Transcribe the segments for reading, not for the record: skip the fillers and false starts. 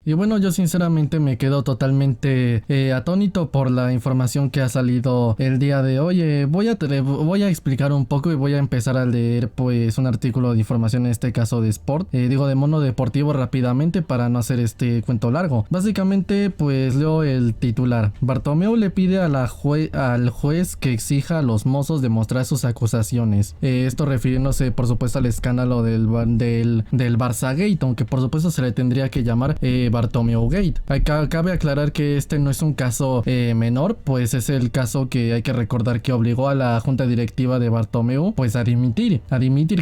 Y bueno, yo sinceramente me quedo totalmente atónito por la información que ha salido el día de hoy. Voy a explicar un poco y voy a empezar a leer pues un artículo de información, en este caso de Sport, digo de Mono Deportivo, rápidamente para no hacer este cuento largo. Básicamente pues leo el titular. Bartomeu le pide a al juez que exija a los mozos demostrar sus acusaciones. Esto refiriéndose por supuesto al escándalo del Barça Gate, aunque por supuesto se le tendría que llamar Bartomeu Gate. Cabe aclarar que este no es un caso menor, pues es el caso que hay que recordar que obligó a la junta directiva de Bartomeu pues a dimitir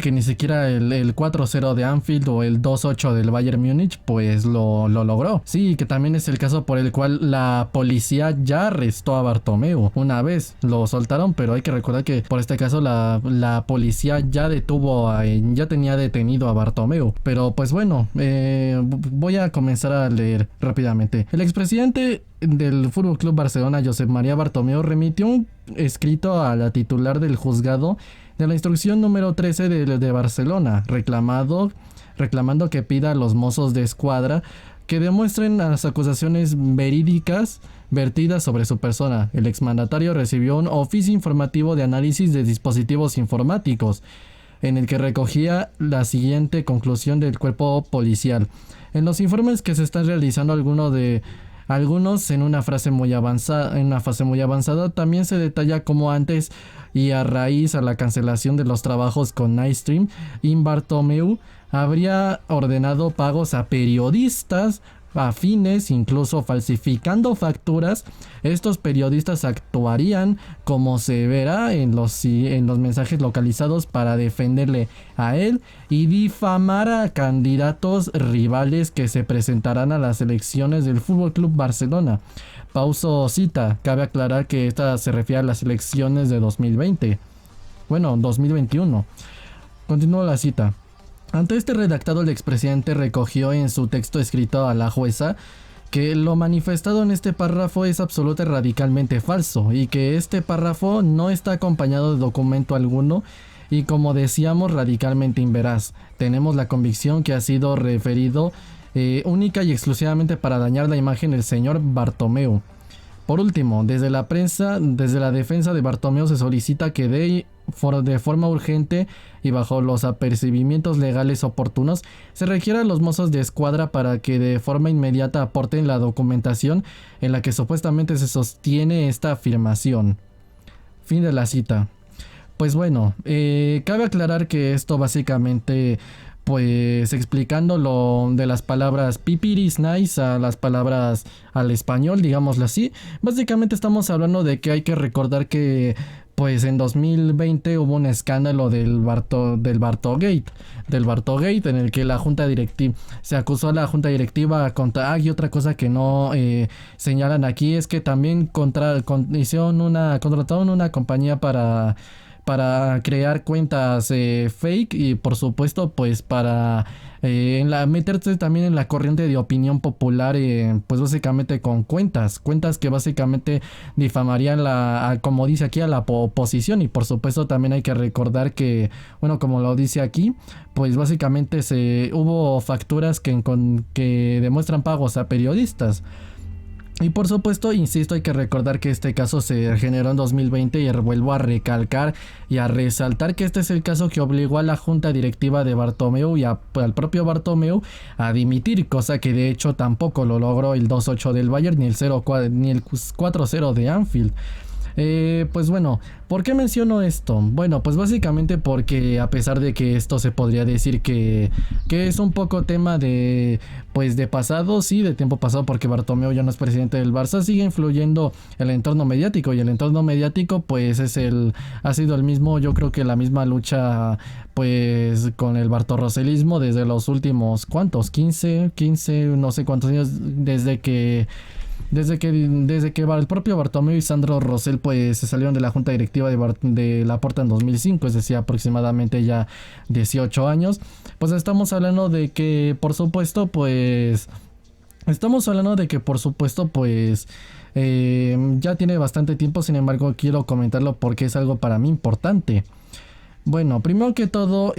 que ni siquiera el 4-0 de Anfield o el 2-8 del Bayern Múnich pues lo logró. Sí, que también es el caso por el cual la policía ya arrestó a Bartomeu. Una vez lo soltaron, pero hay que recordar que por este caso la policía ya ya tenía detenido a Bartomeu. Pero pues bueno, voy a comenzar a leer rápidamente. El expresidente del Fútbol Club Barcelona, Josep María Bartomeu, remitió un escrito a la titular del juzgado de la instrucción número 13 de Barcelona, reclamando que pida a los mozos de escuadra que demuestren las acusaciones verídicas vertidas sobre su persona. El exmandatario recibió un oficio informativo de análisis de dispositivos informáticos, en el que recogía la siguiente conclusión del cuerpo policial. En los informes que se están realizando algunos en una fase muy avanzada, también se detalla cómo antes y a raíz a la cancelación de los trabajos con Nightstream, Bartomeu habría ordenado pagos a periodistas afines, incluso falsificando facturas. Estos periodistas actuarían, como se verá en los mensajes localizados, para defenderle a él y difamar a candidatos rivales que se presentarán a las elecciones del Fútbol Club Barcelona. Pauso cita. Cabe aclarar que esta se refiere a las elecciones de 2020. Bueno, 2021. Continúa la cita. Ante este redactado, el expresidente recogió en su texto escrito a la jueza que lo manifestado en este párrafo es absoluto y radicalmente falso, y que este párrafo no está acompañado de documento alguno y, como decíamos, radicalmente inveraz. Tenemos la convicción que ha sido referido única y exclusivamente para dañar la imagen del señor Bartomeu. Por último, desde la defensa de Bartomeu se solicita que de forma urgente y bajo los apercibimientos legales oportunos se requiera a los mozos de escuadra para que de forma inmediata aporten la documentación en la que supuestamente se sostiene esta afirmación. Fin de la cita. Pues bueno, cabe aclarar que esto básicamente, pues explicando lo de las palabras pipiris nice a las palabras al español, digámoslo así, básicamente estamos hablando de que hay que recordar que pues en 2020 hubo un escándalo del Bartogate, en el que la junta directiva se acusó a la junta directiva contra. Y otra cosa que no señalan aquí es que también contrataron una compañía para crear cuentas fake, y por supuesto pues para meterse también en la corriente de opinión popular, pues básicamente con cuentas que básicamente difamarían como dice aquí, a la oposición. Y por supuesto también hay que recordar que, bueno, como lo dice aquí, pues básicamente hubo facturas que demuestran pagos a periodistas. Y por supuesto, insisto, hay que recordar que este caso se generó en 2020 y vuelvo a recalcar y a resaltar que este es el caso que obligó a la junta directiva de Bartomeu y al propio Bartomeu a dimitir, cosa que de hecho tampoco lo logró el 2-8 del Bayern ni el 4-0 de Anfield. Pues bueno, ¿por qué menciono esto? Bueno, pues básicamente porque, a pesar de que esto se podría decir que es un poco tema de pasado, sí, de tiempo pasado, porque Bartomeu ya no es presidente del Barça, sigue influyendo el entorno mediático, y el entorno mediático pues ha sido el mismo, yo creo que la misma lucha pues con el bartorroselismo desde los últimos, ¿cuántos? 15, no sé cuántos años, desde que el propio Bartomeu y Sandro Rosell pues se salieron de la junta directiva de Laporta en 2005, es decir, aproximadamente ya 18 años. Pues estamos hablando de que por supuesto ya tiene bastante tiempo. Sin embargo, quiero comentarlo porque es algo para mí importante. Bueno, primero que todo,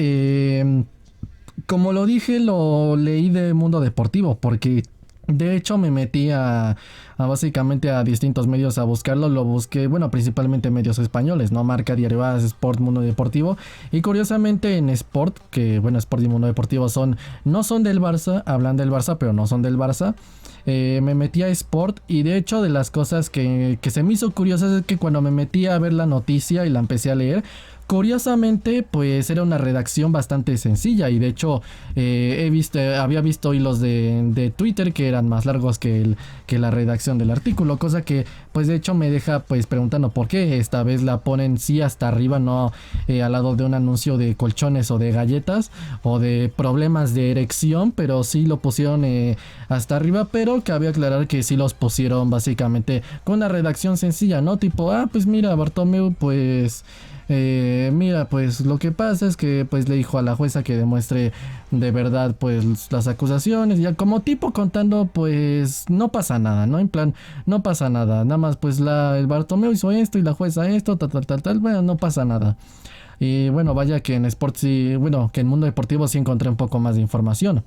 como lo dije, lo leí de Mundo Deportivo, porque De hecho, me metí a básicamente a distintos medios a buscarlo. Lo busqué, bueno, principalmente medios españoles, ¿no? Marca, Diario AS, Sport, Mundo Deportivo. Y curiosamente en Sport, que bueno, Sport y Mundo Deportivo no son del Barça, hablan del Barça, pero no son del Barça. Me metí a Sport y de hecho de las cosas que se me hizo curiosas es que cuando me metí a ver la noticia y la empecé a leer, curiosamente, pues era una redacción bastante sencilla y de hecho había visto hilos de Twitter que eran más largos que la redacción del artículo, cosa que pues de hecho me deja pues preguntando por qué esta vez la ponen sí hasta arriba, no al lado de un anuncio de colchones o de galletas o de problemas de erección, pero sí lo pusieron hasta arriba, pero cabe aclarar que sí los pusieron básicamente con una redacción sencilla, ¿no? Tipo, pues mira, Bartomeu, pues... mira, pues lo que pasa es que pues le dijo a la jueza que demuestre de verdad pues las acusaciones, ya como tipo contando pues no pasa nada, ¿no? En plan, no pasa nada, nada más pues el Bartomeu hizo esto y la jueza esto, tal, bueno, no pasa nada. Y bueno, vaya que en Sport sí, bueno, que en Mundo Deportivo sí encontré un poco más de información.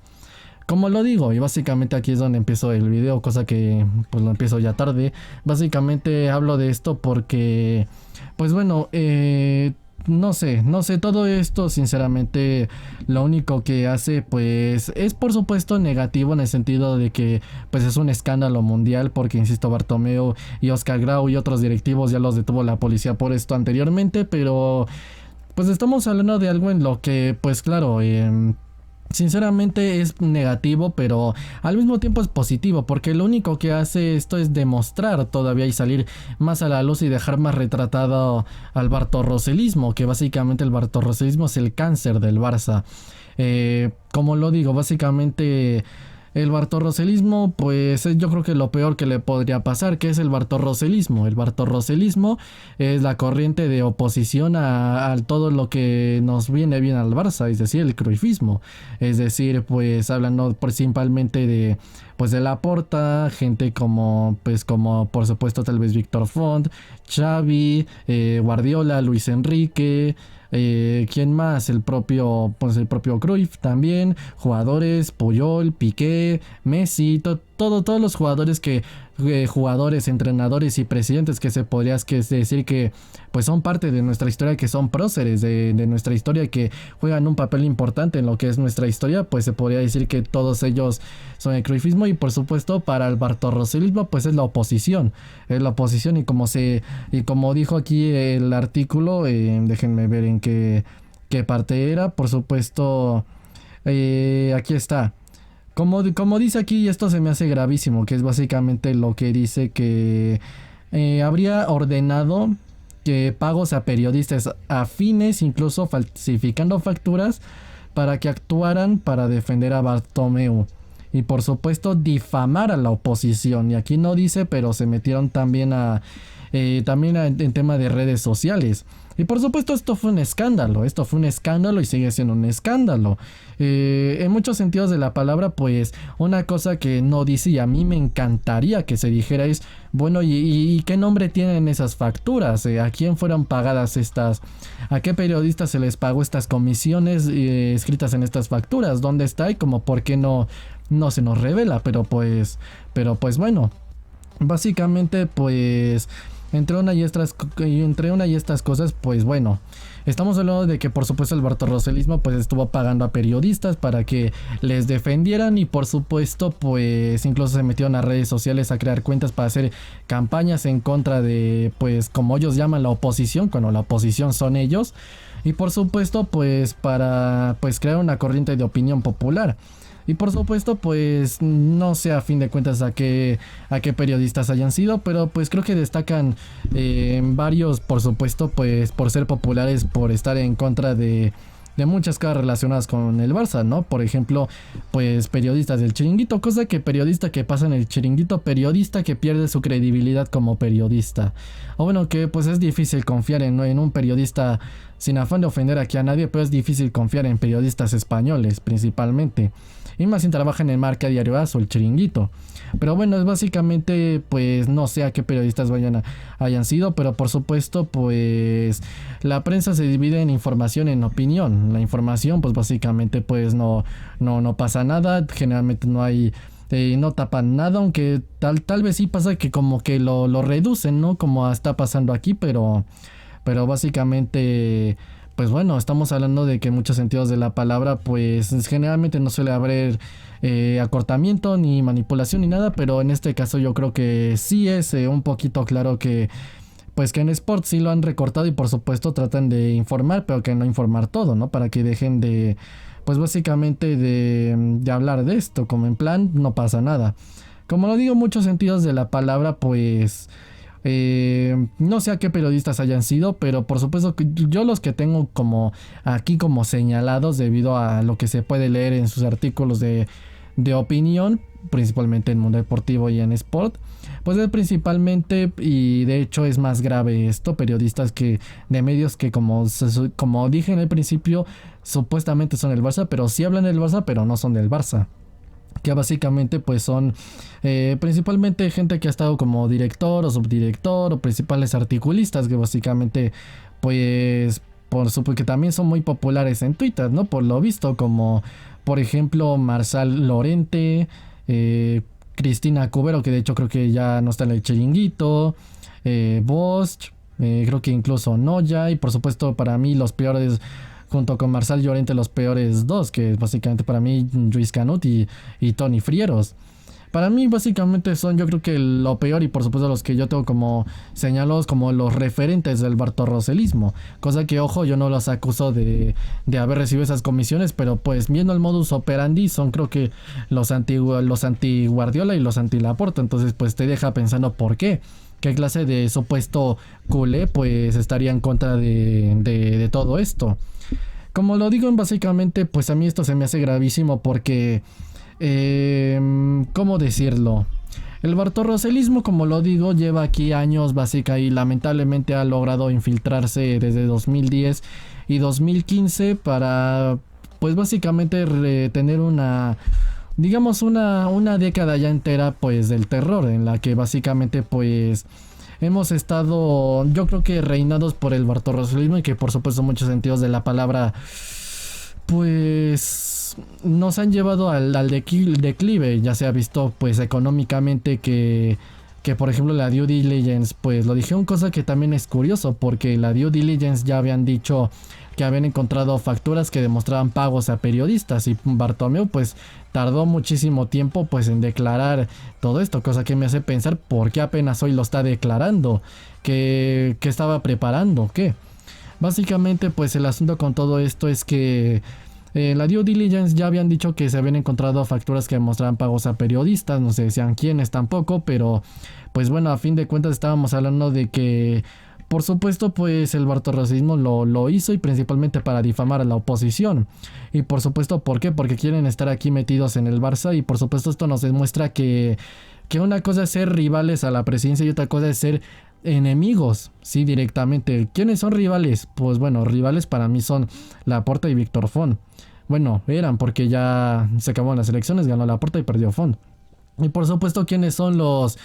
Como lo digo, y básicamente aquí es donde empiezo el video, cosa que pues lo empiezo ya tarde. Básicamente hablo de esto porque, pues bueno, no sé, todo esto sinceramente lo único que hace pues es por supuesto negativo en el sentido de que pues es un escándalo mundial porque insisto Bartomeu y Oscar Grau y otros directivos ya los detuvo la policía por esto anteriormente, pero pues estamos hablando de algo en lo que pues claro, sinceramente es negativo, pero al mismo tiempo es positivo, porque lo único que hace esto es demostrar todavía y salir más a la luz y dejar más retratado al bartorroselismo, que básicamente el bartorroselismo es el cáncer del Barça. Como lo digo, básicamente el bartorroselismo, pues yo creo que lo peor que le podría pasar, que es el bartorroselismo. El bartorroselismo es la corriente de oposición a todo lo que nos viene bien al Barça, es decir, el cruyffismo. Es decir, pues hablando principalmente de pues de Laporta, gente como por supuesto tal vez Víctor Font, Xavi, Guardiola, Luis Enrique. ¿Quién más? El propio Cruyff también, jugadores, Puyol, Piqué, Messi, todos los jugadores jugadores, entrenadores y presidentes que se podría decir que pues son parte de nuestra historia, que son próceres de nuestra historia y que juegan un papel importante en lo que es nuestra historia, pues se podría decir que todos ellos son el cruyffismo y por supuesto para el bartorroselismo pues es la oposición y como dijo aquí el artículo, déjenme ver en qué parte era, por supuesto, aquí está. Como dice aquí, y esto se me hace gravísimo, que es básicamente lo que dice que habría ordenado que pagos a periodistas afines, incluso falsificando facturas, para que actuaran para defender a Bartomeu. Y por supuesto difamar a la oposición. Y aquí no dice, pero se metieron también en tema de redes sociales. Y por supuesto esto fue un escándalo y sigue siendo un escándalo. En muchos sentidos de la palabra, pues una cosa que no dice y a mí me encantaría que se dijera es, bueno, ¿y qué nombre tienen esas facturas? ¿A quién fueron pagadas a qué periodistas se les pagó estas comisiones escritas en estas facturas? ¿Dónde está? Y como por qué no se nos revela, pero pues bueno, básicamente pues entre una y estas cosas, pues bueno, estamos hablando de que por supuesto el bartorroselismo pues estuvo pagando a periodistas para que les defendieran y por supuesto pues incluso se metieron a redes sociales a crear cuentas para hacer campañas en contra de pues como ellos llaman la oposición, cuando la oposición son ellos, y por supuesto pues para pues crear una corriente de opinión popular. Y por supuesto, pues no sé a fin de cuentas a qué periodistas hayan sido, pero pues creo que destacan varios, por supuesto, pues por ser populares, por estar en contra de muchas cosas relacionadas con el Barça, ¿no? Por ejemplo, pues periodistas del Chiringuito, cosa que periodista que pasa en el Chiringuito, periodista que pierde su credibilidad como periodista. O bueno, que pues es difícil confiar en un periodista, sin afán de ofender aquí a nadie, pero es difícil confiar en periodistas españoles principalmente. Y más si trabajan en Marca, Diario AS o el Chiringuito. Pero bueno, es básicamente, pues no sé a qué periodistas hayan sido, pero por supuesto, pues la prensa se divide en información y en opinión. La información, pues básicamente, pues no pasa nada. Generalmente no hay no tapan nada, aunque tal vez sí pasa que como que lo reducen, ¿no? Como está pasando aquí, pero básicamente, pues bueno, estamos hablando de que en muchos sentidos de la palabra, pues generalmente no suele haber acortamiento ni manipulación ni nada, pero en este caso yo creo que sí es un poquito claro que pues que en Sports sí lo han recortado y por supuesto tratan de informar, pero que no informar todo, ¿no? Para que dejen de, pues básicamente de hablar de esto, como en plan no pasa nada. Como lo digo en muchos sentidos de la palabra, pues no sé a qué periodistas hayan sido, pero por supuesto que yo los que tengo como aquí como señalados debido a lo que se puede leer en sus artículos de opinión, principalmente en Mundo Deportivo y en Sport, pues es principalmente, y de hecho es más grave esto, periodistas que de medios que como dije en el principio, supuestamente son del Barça, pero sí hablan del Barça, pero no son del Barça. Que básicamente pues son principalmente gente que ha estado como director o subdirector o principales articulistas que básicamente pues por supuesto que también son muy populares en Twitter, ¿no? Por lo visto, como por ejemplo Marsal Lorente, Cristina Cubero, que de hecho creo que ya no está en el chiringuito, Bosch, creo que incluso Noya, y por supuesto para mí los peores, junto con Marsal Llorente, los peores dos, que básicamente para mí Luis Canut y Tony Frieros. Para mí básicamente son yo creo que lo peor y por supuesto los que yo tengo como señalados como los referentes del bartorroselismo. Cosa que ojo, yo no los acuso de haber recibido esas comisiones, pero pues viendo el modus operandi son creo que los anti Guardiola y los anti Laporta. Entonces pues te deja pensando por qué. ¿Qué clase de supuesto culé pues estaría en contra de todo esto? Como lo digo básicamente pues a mí esto se me hace gravísimo porque... ¿cómo decirlo? El bartorroselismo, como lo digo, lleva aquí años básica y lamentablemente ha logrado infiltrarse desde 2010 y 2015 para, pues básicamente tener una, digamos una década ya entera pues del terror en la que básicamente pues hemos estado, yo creo que reinados por el bartorroselismo y que por supuesto en muchos sentidos de la palabra pues nos han llevado al declive. Ya se ha visto pues económicamente que por ejemplo la due diligence, pues lo dijeron, cosa que también es curioso porque la due diligence ya habían dicho que habían encontrado facturas que demostraban pagos a periodistas y Bartomeu pues tardó muchísimo tiempo pues en declarar todo esto, cosa que me hace pensar por qué apenas hoy lo está declarando, que estaba preparando, qué. Básicamente pues el asunto con todo esto es que la due diligence ya habían dicho que se habían encontrado facturas que mostraban pagos a periodistas, no se decían quiénes tampoco, pero pues bueno, a fin de cuentas estábamos hablando de que por supuesto pues el bartorroseísmo lo hizo y principalmente para difamar a la oposición. Y por supuesto, ¿por qué? Porque quieren estar aquí metidos en el Barça y por supuesto esto nos demuestra que una cosa es ser rivales a la presidencia y otra cosa es ser enemigos, sí, directamente. ¿Quiénes son rivales? Pues bueno, rivales para mí son Laporta y Víctor Font. Bueno, eran porque ya se acabaron las elecciones, ganó Laporta y perdió Font. Y por supuesto, ¿quiénes son los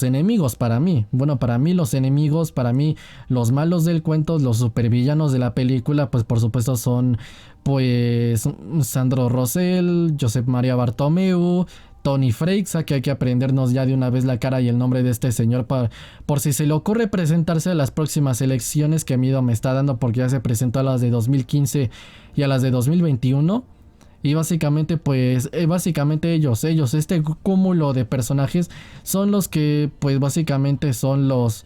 enemigos para mí? Bueno, para mí los enemigos, para mí los malos del cuento, los supervillanos de la película, pues por supuesto son pues Sandro Rosell, Josep María Bartomeu, Tony Freixa, que hay que aprendernos ya de una vez la cara y el nombre de este señor por si se le ocurre presentarse a las próximas elecciones, que miedo me está dando porque ya se presentó a las de 2015 y a las de 2021. Y básicamente pues básicamente ellos, este cúmulo de personajes son los que pues básicamente son los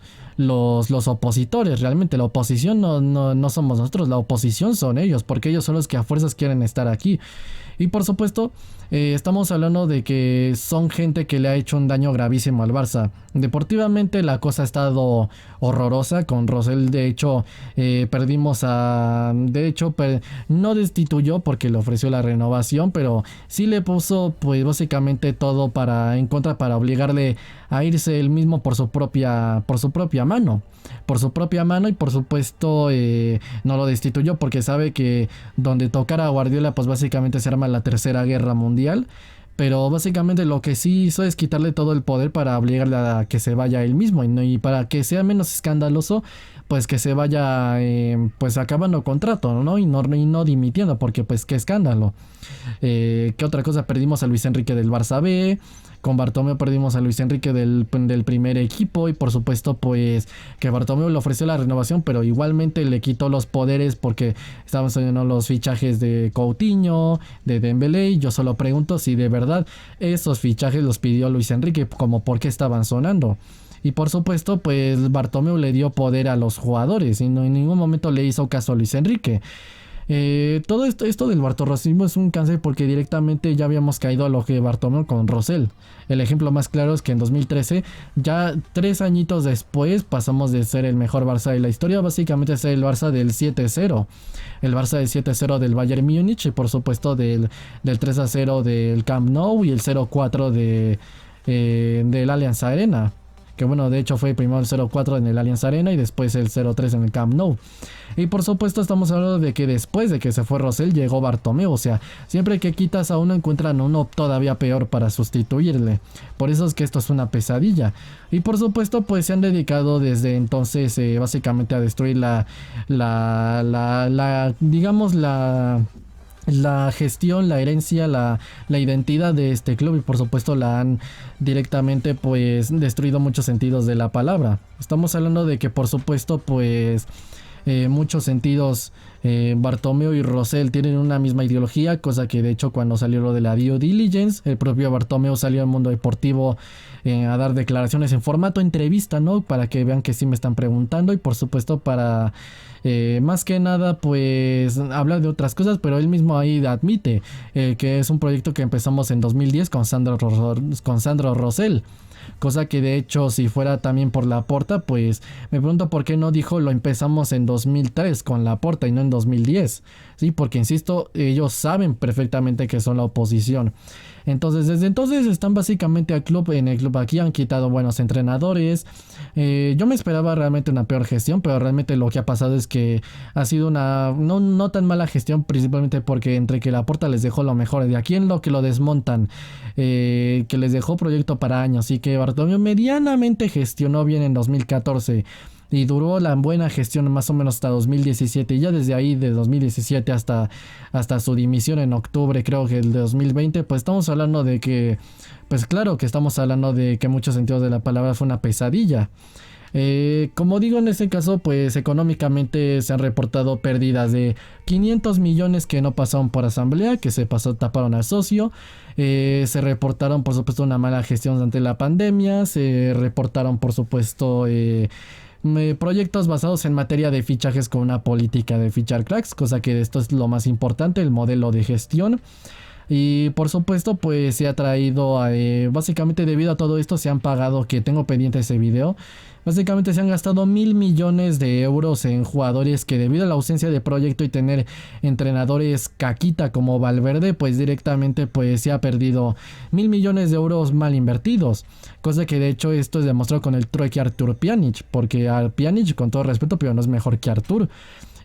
opositores. Realmente la oposición no somos nosotros, la oposición son ellos, porque ellos son los que a fuerzas quieren estar aquí. Y por supuesto estamos hablando de que son gente que le ha hecho un daño gravísimo al Barça. Deportivamente la cosa ha estado horrorosa con Rosell. De hecho perdimos a... De hecho no destituyó porque le ofreció la renovación, pero sí le puso pues básicamente todo en contra para obligarle a irse él mismo por su propia mano. Por su propia mano y por supuesto no lo destituyó porque sabe que donde tocara a Guardiola pues básicamente se arma la tercera guerra mundial. Pero básicamente lo que sí hizo es quitarle todo el poder para obligarle a que se vaya él mismo y para que sea menos escandaloso, pues que se vaya pues acabando contrato, ¿no? Y no dimitiendo, porque pues qué escándalo. ¿Qué otra cosa? Perdimos a Luis Enrique del Barça B. Con Bartomeu perdimos a Luis Enrique del primer equipo. Y por supuesto pues que Bartomeu le ofreció la renovación, pero igualmente le quitó los poderes porque estaban saliendo los fichajes de Coutinho, de Dembélé. Y yo solo pregunto si de verdad esos fichajes los pidió Luis Enrique, como por qué estaban sonando. Y por supuesto, pues Bartomeu le dio poder a los jugadores y no en ningún momento le hizo caso a Luis Enrique. Todo esto del bartorrosismo es un cáncer porque directamente ya habíamos caído a lo que Bartomeu con Rosell. El ejemplo más claro es que en 2013, ya 3 añitos después, pasamos de ser el mejor Barça de la historia, básicamente a ser el Barça del 7-0. El Barça del 7-0 del Bayern Múnich y por supuesto del 3-0 del Camp Nou y el 0-4 del Allianz Arena. Que bueno, de hecho fue primero el 0-4 en el Allianz Arena y después el 0-3 en el Camp Nou. Y por supuesto estamos hablando de que después de que se fue Rosell llegó Bartomeu. O sea, siempre que quitas a uno encuentran a uno todavía peor para sustituirle. Por eso es que esto es una pesadilla. Y por supuesto pues se han dedicado desde entonces básicamente a destruir digamos la gestión, la herencia, la identidad de este club y por supuesto la han directamente pues destruido muchos sentidos de la palabra. Estamos hablando de que por supuesto pues muchos sentidos Bartomeu y Rosell tienen una misma ideología, cosa que de hecho cuando salió lo de la due diligence, el propio Bartomeu salió al mundo deportivo a dar declaraciones en formato entrevista, ¿no? Para que vean que sí me están preguntando y por supuesto para más que nada pues hablar de otras cosas, pero él mismo ahí admite que es un proyecto que empezamos en 2010 con Sandro Rosell. Cosa que de hecho si fuera también por Laporta, pues me pregunto por qué no dijo lo empezamos en 2003 con Laporta y no en 2010. Sí, porque insisto, ellos saben perfectamente que son la oposición. Entonces desde entonces están básicamente en el club aquí han quitado buenos entrenadores. Yo me esperaba realmente una peor gestión, pero realmente lo que ha pasado es que ha sido una no tan mala gestión, principalmente porque entre que Laporta les dejó lo mejor de aquí en lo que lo desmontan, que les dejó proyecto para años y que Bartomeu medianamente gestionó bien en 2014. Y duró la buena gestión más o menos hasta 2017. Y ya desde ahí, de 2017 hasta su dimisión en octubre, creo que el de 2020, pues estamos hablando de que, pues claro que estamos hablando de que en muchos sentidos de la palabra fue una pesadilla. Como digo, en este caso, pues económicamente se han reportado pérdidas de 500 millones que no pasaron por asamblea, que taparon al socio. Se reportaron, por supuesto, una mala gestión durante la pandemia. Se reportaron, por supuesto, proyectos basados en materia de fichajes con una política de fichar cracks, cosa que esto es lo más importante, el modelo de gestión. Y por supuesto pues se ha traído básicamente debido a todo esto se han pagado, que tengo pendiente ese video, básicamente se han gastado 1.000 millones de euros en jugadores que debido a la ausencia de proyecto y tener entrenadores caquita como Valverde, pues directamente pues se ha perdido 1.000 millones de euros mal invertidos, cosa que de hecho esto es demostrado con el trueque Artur Pjanic, porque a Pjanic, con todo respeto, pero no es mejor que Artur.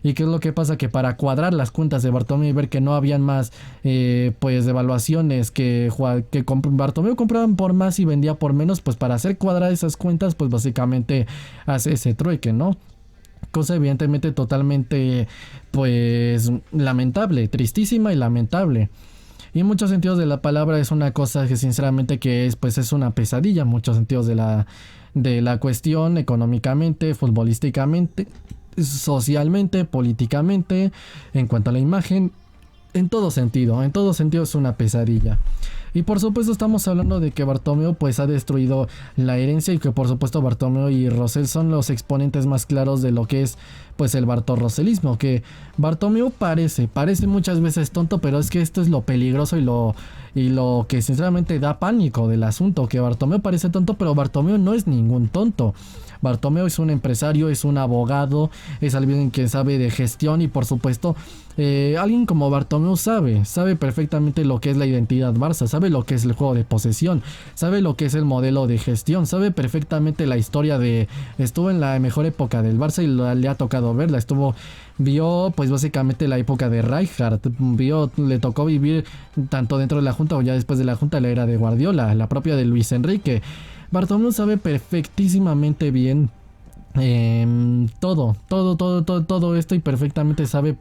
¿Y qué es lo que pasa? Que para cuadrar las cuentas de Bartomeu y ver que no habían más pues devaluaciones, que Bartomeu compraban por más y vendía por menos, pues para hacer cuadrar esas cuentas, pues básicamente hace ese trueque, ¿no? Cosa evidentemente totalmente pues lamentable, tristísima y lamentable. Y en muchos sentidos de la palabra es una cosa que sinceramente que es una pesadilla en muchos sentidos de la cuestión, económicamente, futbolísticamente, socialmente, políticamente, en cuanto a la imagen, en todo sentido es una pesadilla. Y por supuesto estamos hablando de que Bartomeu pues ha destruido la herencia y que por supuesto Bartomeu y Rosell son los exponentes más claros de lo que es pues el bartorroselismo, que Bartomeu parece muchas veces tonto, pero es que esto es lo peligroso y lo que sinceramente da pánico del asunto, que Bartomeu parece tonto, pero Bartomeu no es ningún tonto. Bartomeu es un empresario, es un abogado, es alguien que sabe de gestión y por supuesto alguien como Bartomeu sabe perfectamente lo que es la identidad Barça, sabe sabe lo que es el juego de posesión, sabe lo que es el modelo de gestión, sabe perfectamente la historia estuvo en la mejor época del Barça y le ha tocado verla, vio pues básicamente la época de Rijkaard, le tocó vivir tanto dentro de la Junta o ya después de la Junta la era de Guardiola, la propia de Luis Enrique. Bartomeu sabe perfectísimamente bien todo esto y perfectamente sabe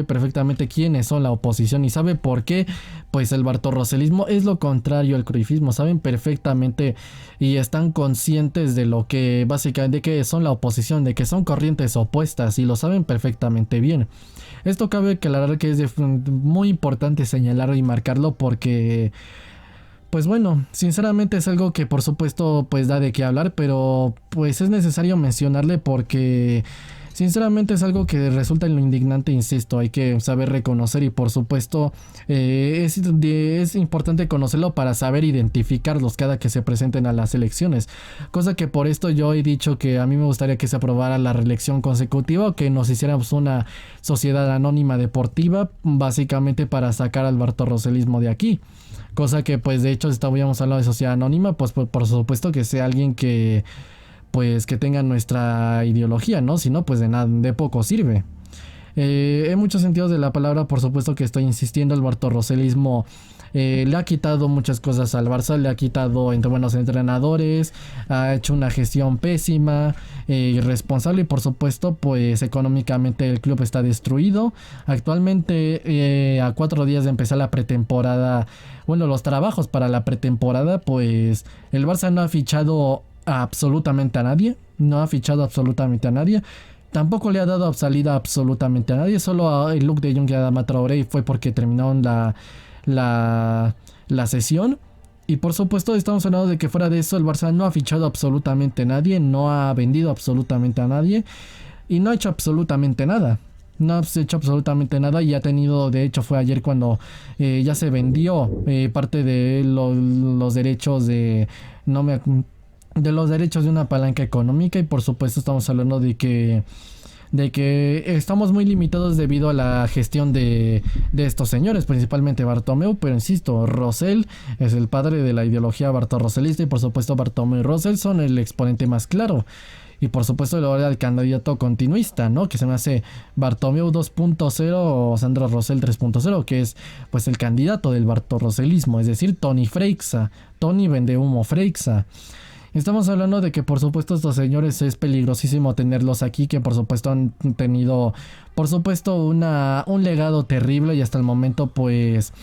perfectamente quiénes son la oposición y sabe por qué pues el bartorroselismo es lo contrario al cruyffismo. Saben perfectamente y están conscientes de lo que básicamente de que son la oposición, de que son corrientes opuestas y lo saben perfectamente bien. Esto cabe aclarar que es muy importante señalarlo y marcarlo porque pues bueno, sinceramente es algo que por supuesto pues da de qué hablar, pero pues es necesario mencionarle porque sinceramente es algo que resulta en lo indignante, insisto, hay que saber reconocer y por supuesto es importante conocerlo para saber identificarlos cada que se presenten a las elecciones, cosa que por esto yo he dicho que a mí me gustaría que se aprobara la reelección consecutiva o que nos hiciéramos una sociedad anónima deportiva básicamente para sacar al bartorroselismo de aquí. Cosa que pues de hecho si estábamos hablando de sociedad anónima, pues por supuesto que sea alguien que pues que tenga nuestra ideología, ¿no? Si no, pues de nada, de poco sirve. En muchos sentidos de la palabra, por supuesto que estoy insistiendo, el bartorroselismo le ha quitado muchas cosas al Barça, le ha quitado entre buenos entrenadores, ha hecho una gestión pésima, irresponsable y por supuesto pues económicamente el club está destruido. Actualmente a 4 días de empezar la pretemporada, bueno, los trabajos para la pretemporada, pues el Barça no ha fichado absolutamente a nadie, tampoco le ha dado salida absolutamente a nadie, solo a Luuk de Jong y a Adama Traoré fue porque terminaron la sesión. Y por supuesto estamos hablando de que fuera de eso el Barça no ha fichado absolutamente a nadie, no ha vendido absolutamente a nadie y no ha hecho absolutamente nada. No ha hecho absolutamente nada y ha tenido, de hecho fue ayer cuando ya se vendió parte de los derechos de los derechos de una palanca económica y por supuesto estamos hablando de que estamos muy limitados debido a la gestión de estos señores, principalmente Bartomeu, pero insisto, Rosell es el padre de la ideología bartorroselista y por supuesto Bartomeu y Rosell son el exponente más claro. Y por supuesto ahora el candidato continuista, ¿no? Que se me hace Bartomeu 2.0 o Sandro Rosell 3.0, que es pues el candidato del bartorroselismo, es decir, Toni Freixa, Toni Vendehumo Freixa. Estamos hablando de que por supuesto estos señores es peligrosísimo tenerlos aquí, que por supuesto han tenido por supuesto un legado terrible y hasta el momento pues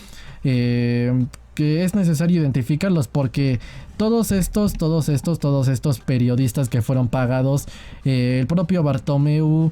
que es necesario identificarlos porque todos estos periodistas que fueron pagados, el propio Bartomeu,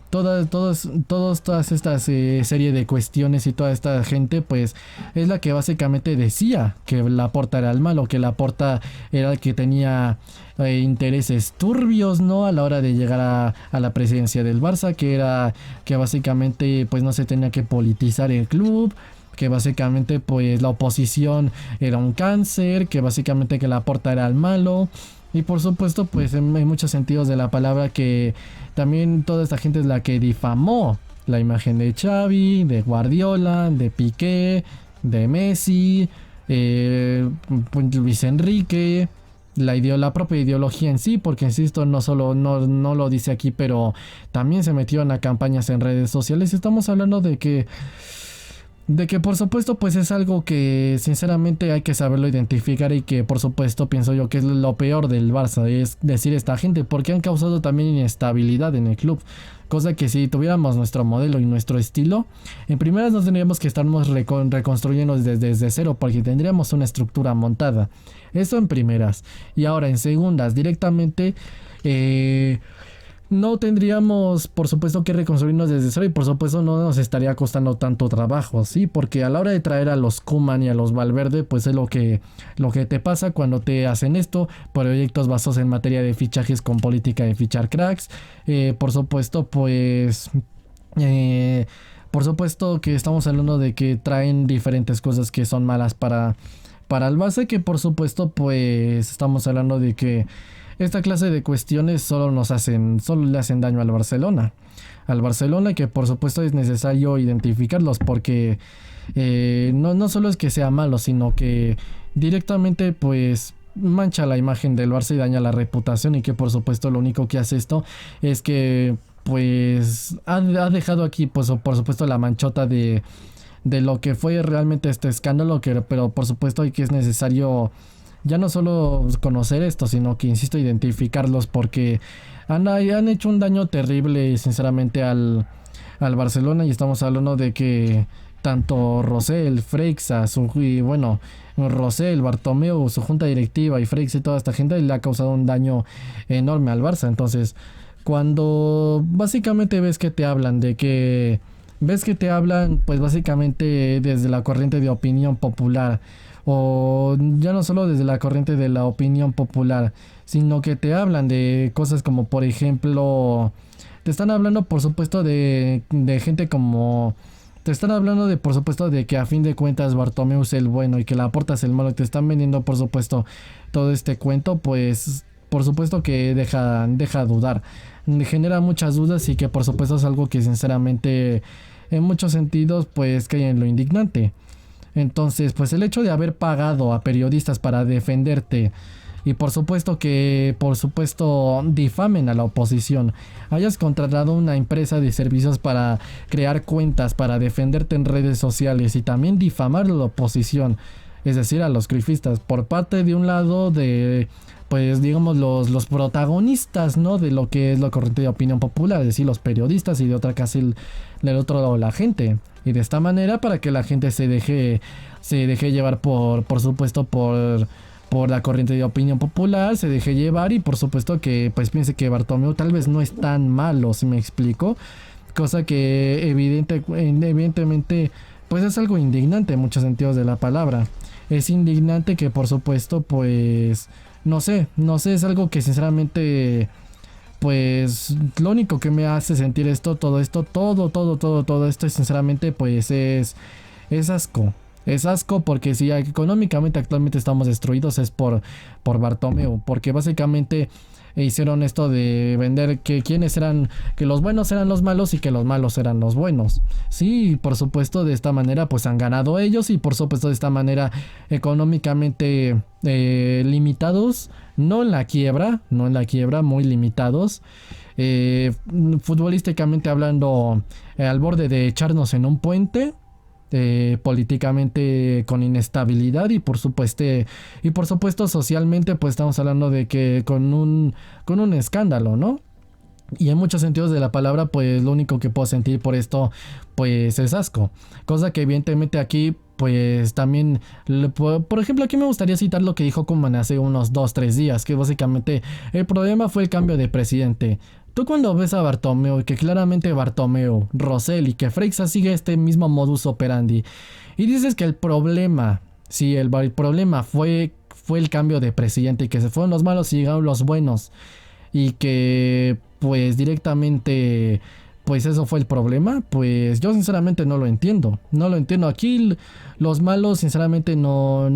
todas estas serie de cuestiones y toda esta gente pues es la que básicamente decía que Laporta era el malo, que Laporta era el que tenía intereses turbios, ¿no? A la hora de llegar a la presidencia del Barça, que básicamente pues no se tenía que politizar el club, que básicamente pues la oposición era un cáncer, que básicamente que Laporta era el malo. Y por supuesto pues en muchos sentidos de la palabra que también toda esta gente es la que difamó la imagen de Xavi, de Guardiola, de Piqué, de Messi, Luis Enrique, la propia ideología en sí, porque insisto, no lo dice aquí, pero también se metieron a campañas en redes sociales. Estamos hablando de que por supuesto pues es algo que sinceramente hay que saberlo identificar y que por supuesto pienso yo que es lo peor del Barça, es decir, esta gente, porque han causado también inestabilidad en el club, cosa que si tuviéramos nuestro modelo y nuestro estilo, en primeras no tendríamos que estarnos reconstruyendo desde cero porque tendríamos una estructura montada, eso en primeras, y ahora en segundas directamente no tendríamos por supuesto que reconstruirnos desde cero y por supuesto no nos estaría costando tanto trabajo, ¿sí? Porque a la hora de traer a los Koeman y a los Valverde pues es lo que te pasa cuando te hacen esto, proyectos basados en materia de fichajes con política de fichar cracks, por supuesto pues por supuesto que estamos hablando de que traen diferentes cosas que son malas para el Barça, que por supuesto pues estamos hablando de que esta clase de cuestiones solo le hacen daño al Barcelona. Al Barcelona, que por supuesto es necesario identificarlos porque no solo es que sea malo, sino que directamente pues mancha la imagen del Barça y daña la reputación, y que por supuesto lo único que hace esto es que pues ha dejado aquí pues por supuesto la manchota de lo que fue realmente este escándalo, pero por supuesto que es necesario ya no solo conocer esto, sino que insisto identificarlos, porque han hecho un daño terrible sinceramente al Barcelona, y estamos hablando de que tanto Rosell, Freixa, y bueno, Rosell, Bartomeu, su junta directiva y Freixa y toda esta gente le ha causado un daño enorme al Barça. Entonces, cuando básicamente ves que te hablan pues básicamente desde la corriente de opinión popular, o ya no solo desde la corriente de la opinión popular, sino que te hablan de cosas como por ejemplo, te están hablando por supuesto de gente como... Te están hablando de por supuesto de que a fin de cuentas Bartomeu es el bueno y que Laporta es el malo. Te están vendiendo por supuesto todo este cuento, pues por supuesto que deja dudar. Genera muchas dudas, y que por supuesto es algo que sinceramente en muchos sentidos pues cae en lo indignante. Entonces pues el hecho de haber pagado a periodistas para defenderte, y por supuesto que difamen a la oposición, hayas contratado una empresa de servicios para crear cuentas para defenderte en redes sociales y también difamar a la oposición, es decir, a los crifistas, por parte de un lado de pues digamos los protagonistas, ¿no?, de lo que es la corriente de opinión popular, es decir, los periodistas, y de otra casi del otro lado la gente. Y de esta manera para que la gente se deje llevar por supuesto por la corriente de opinión popular, se deje llevar, y por supuesto que pues piense que Bartomeu tal vez no es tan malo, si me explico, cosa que evidentemente pues es algo indignante en muchos sentidos de la palabra. Es indignante que por supuesto pues no sé, es algo que sinceramente pues lo único que me hace sentir todo esto sinceramente pues es asco. Es asco, porque si económicamente actualmente estamos destruidos es por Bartomeu, porque básicamente hicieron esto de vender que los buenos eran los malos y que los malos eran los buenos. Sí, por supuesto de esta manera pues han ganado ellos, y por supuesto de esta manera económicamente limitados, no en la quiebra, muy limitados. Futbolísticamente hablando, al borde de echarnos en un puente. Políticamente con inestabilidad, y por supuesto socialmente pues estamos hablando de que con un escándalo, ¿no? Y en muchos sentidos de la palabra pues lo único que puedo sentir por esto pues es asco, cosa que evidentemente aquí pues también por ejemplo aquí me gustaría citar lo que dijo Koeman hace unos 2-3 días, que básicamente el problema fue el cambio de presidente. Tú cuando ves a Bartomeu, que claramente Bartomeu, Rosell y que Freixa sigue este mismo modus operandi, y dices que el problema fue el cambio de presidente, y que se fueron los malos y llegaron los buenos, y que pues directamente pues eso fue el problema, pues yo sinceramente no lo entiendo. Aquí los malos sinceramente no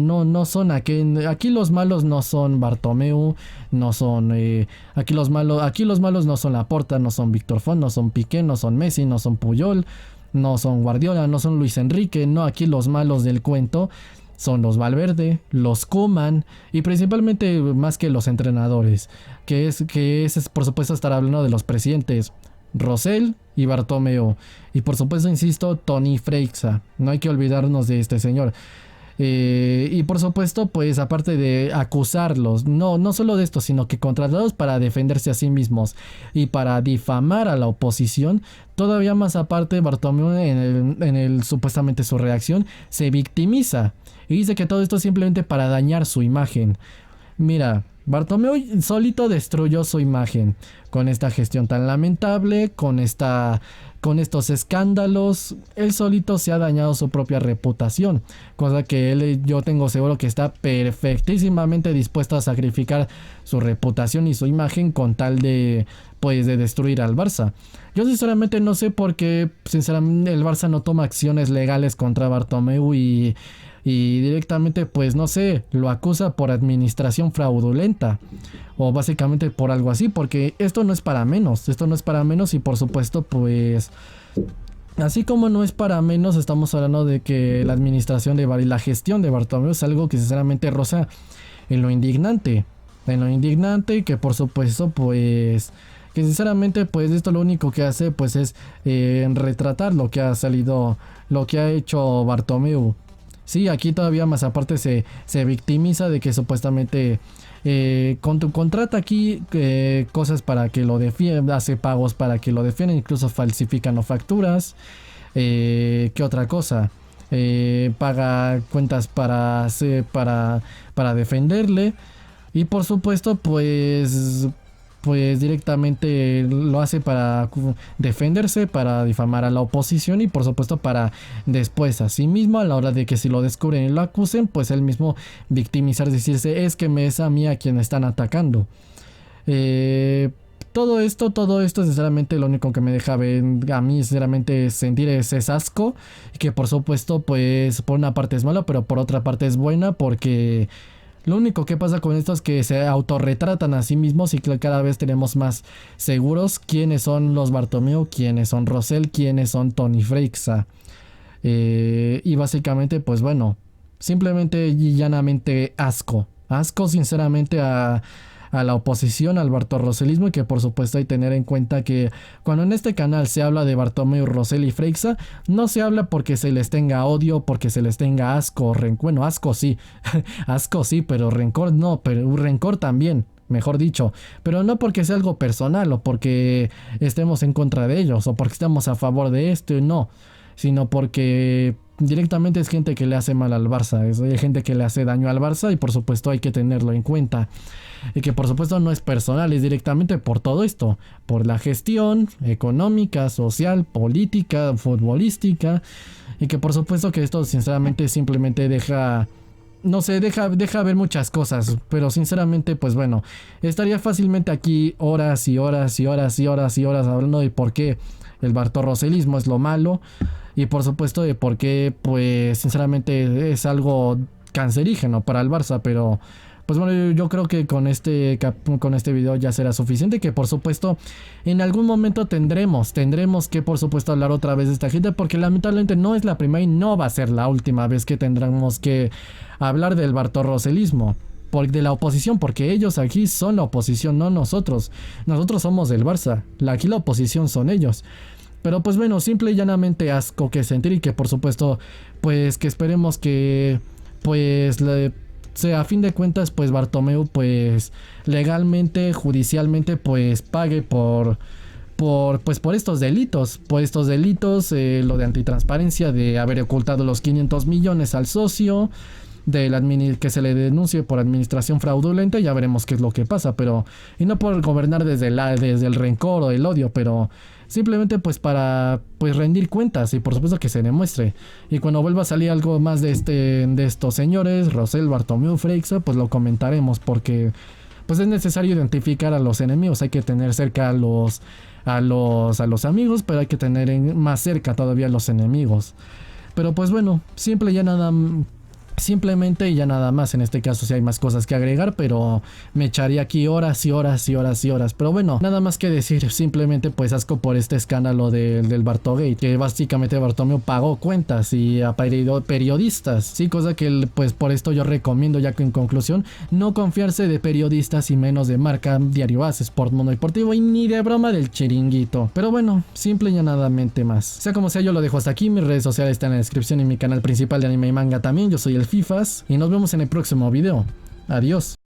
son aquí los malos no son Bartomeu, no son aquí los malos no son Laporta, no son Víctor Font, no son Piqué, no son Messi, no son Puyol, no son Guardiola, no son Luis Enrique. No, aquí los malos del cuento son los Valverde, los Koeman, y principalmente más que los entrenadores, que es por supuesto estar hablando de los presidentes Rosell y Bartomeu, y por supuesto insisto Toni Freixa, no hay que olvidarnos de este señor. Y por supuesto pues aparte de acusarlos, no solo de esto, sino que contratados para defenderse a sí mismos y para difamar a la oposición, todavía más aparte Bartomeu en el supuestamente su reacción se victimiza y dice que todo esto es simplemente para dañar su imagen. Mira, Bartomeu solito destruyó su imagen con esta gestión tan lamentable, con estos escándalos. Él solito se ha dañado su propia reputación, cosa que yo tengo seguro que está perfectísimamente dispuesto a sacrificar su reputación y su imagen con tal de destruir al Barça. Yo sinceramente no sé por qué sinceramente el Barça no toma acciones legales contra Bartomeu, y y directamente pues no sé, lo acusa por administración fraudulenta o básicamente por algo así, porque esto no es para menos, y por supuesto pues así como no es para menos, estamos hablando de que la administración de la gestión de Bartomeu es algo que sinceramente roza en lo indignante, y que por supuesto pues que sinceramente pues esto lo único que hace pues es retratar lo que ha salido, lo que ha hecho Bartomeu. Sí, aquí todavía más aparte se victimiza de que supuestamente contrata aquí cosas para que lo defienda, hace pagos para que lo defiendan, incluso falsifican facturas. ¿Qué otra cosa? Paga cuentas para defenderle. Y por supuesto, pues directamente lo hace para defenderse, para difamar a la oposición y por supuesto para después a sí mismo a la hora de que si lo descubren y lo acusen, pues él mismo victimizar, decirse es que me es a mí a quien están atacando. Todo esto sinceramente lo único que me deja ver a mí sinceramente sentir es asco, que por supuesto pues por una parte es malo pero por otra parte es buena, porque lo único que pasa con esto es que se autorretratan a sí mismos y que cada vez tenemos más seguros quiénes son los Bartomeu, quiénes son Rosell, quiénes son Toni Freixa. Y básicamente, pues bueno, simplemente y llanamente asco. Asco sinceramente a la oposición, al bartorroselismo, y que por supuesto hay que tener en cuenta que cuando en este canal se habla de Bartomeu, Rosell y Freixa, no se habla porque se les tenga odio, porque se les tenga asco, bueno, asco sí, asco sí, pero rencor no, pero rencor también, mejor dicho, pero no porque sea algo personal o porque estemos en contra de ellos o porque estemos a favor de esto, no, sino porque directamente es gente que le hace mal al Barça, es gente que le hace daño al Barça y por supuesto hay que tenerlo en cuenta. Y que por supuesto no es personal, es directamente por todo esto, por la gestión económica, social, política, futbolística, y que por supuesto que esto sinceramente simplemente deja, no sé, deja ver muchas cosas, pero sinceramente pues bueno, estaría fácilmente aquí horas y horas y horas y horas y horas hablando de por qué el bartorroselismo es lo malo y por supuesto de por qué pues sinceramente es algo cancerígeno para el Barça, pero pues bueno, yo creo que con este video ya será suficiente, que por supuesto en algún momento tendremos que por supuesto hablar otra vez de esta gente, porque lamentablemente no es la primera y no va a ser la última vez que tendremos que hablar del bartorroselismo, de la oposición, porque ellos aquí son la oposición, no nosotros. Nosotros somos del Barça, aquí la oposición son ellos. Pero pues bueno, simple y llanamente asco que sentir, y que por supuesto pues que esperemos que pues a fin de cuentas pues Bartomeu pues legalmente, judicialmente pues pague por estos delitos, lo de antitransparencia, de haber ocultado los 500 millones al socio, que se le denuncie por administración fraudulenta. Ya veremos qué es lo que pasa, pero y no por gobernar desde el rencor o el odio, pero simplemente pues para pues rendir cuentas y por supuesto que se demuestre. Y cuando vuelva a salir algo más de estos señores, Rosell, Bartomeu, Freixa, pues lo comentaremos, porque pues es necesario identificar a los enemigos. Hay que tener cerca a los amigos, pero hay que tener más cerca todavía a los enemigos. Pero pues bueno, simplemente y ya nada más. En este caso sí hay más cosas que agregar, pero me echaría aquí horas y horas y horas y horas. Pero bueno, nada más que decir, simplemente pues asco por este escándalo del Bartogate, que básicamente Bartomeu pagó cuentas y a periodistas, sí, cosa que pues por esto yo recomiendo, ya que en conclusión, no confiarse de periodistas y menos de Marca, Diario AS, Sport Mundo Deportivo y ni de broma del Chiringuito. Pero bueno, simple y llanadamente más. Sea como sea, yo lo dejo hasta aquí. Mis redes sociales están en la descripción y mi canal principal de anime y manga también. Yo soy el Fifas y nos vemos en el próximo video. Adiós.